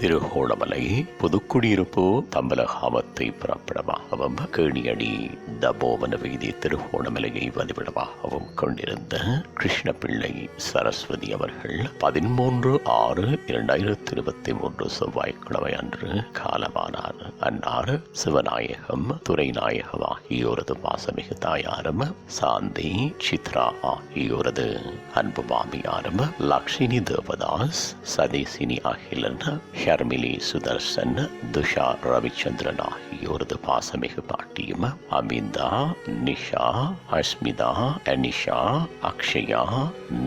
திருகோணமலை புதுக்குடியிருப்பு தம்பலகாமத்தை புறப்படமாகவும் கேணியடி தபோவன வீதி திருகோணமலையை வதிவிடமாகவும் கொண்டிருந்த கிருஷ்ணபிள்ளை சரஸ்வதி அவர்கள் 13/6/2023 செவ்வாய்க்கிழமை அன்று காலமானார். அன்னார் சிவநாயகம் துரைநாயகம் ஆகியோரது பாசமிகு தாயாரும் சாந்தி சித்ரா ஆகியோரது அன்பு மாமியாரும் லக்ஷ்மி தேவதாஸ் சதேசினி அகிலன் ஷர்மிலி சுதர்சன் துஷா ரவிச்சந்திரன் ஆகியோரது பாசமிகு பாட்டியும் அமிந்தா நிஷா அஸ்மிதா அனிஷா அக்ஷயா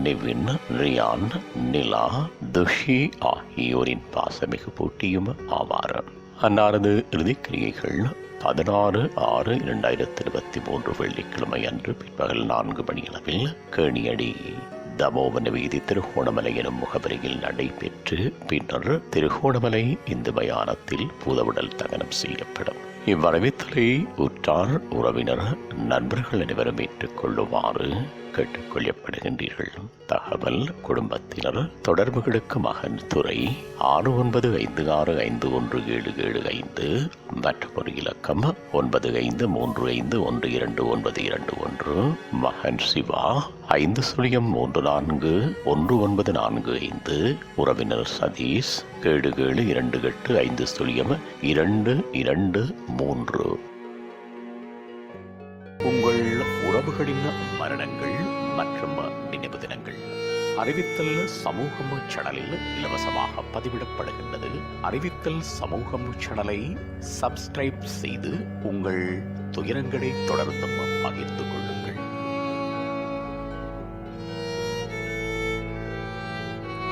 நிவின் ரியான் நிலா துஷி ஆகியோரின் பாசமிகு போட்டியும் ஆவார். அன்னாரது இறுதிக்கிரியைகள் 16/6/2023 வெள்ளிக்கிழமை அன்று பிற்பகல் 4 மணியளவில் கேணியடி தமோவன வீதி திருகோணமலை எனும் முகவரியில் நடைபெற்று பின்னர் திருகோணமலை இந்து மயானத்தில் பூதவுடல் தகனம் செய்யப்படும். இவ்வரவித்தலை உற்றார் உறவினர் நண்பர்கள் அனைவரும் ஏற்றுக்கொள்ளுமாறு கேட்டுக்கொள்ளப்படுகின்றீர்கள். தகவல் குடும்பத்தினர் தொடர்புகளுக்கு மகன் துறை 6565517775 மற்றும் ஒரு இலக்கம் 9535121921 மகன் சிவா 50341945 உறவினர் சதீஷ் 7728500223. உங்கள் உறவுகளின் மரணங்கள் மற்றும் நினைவு தினங்கள் அறிவித்தல் சமூகம் சேனலில் இலவசமாக பதிவிடப்படுகின்றது. அறிவித்தல் சமூகம் சேனலை சப்ஸ்கிரைப் செய்து உங்கள் துயரங்களை தொடர்ந்தும் பகிர்ந்து கொள்ளுங்கள்.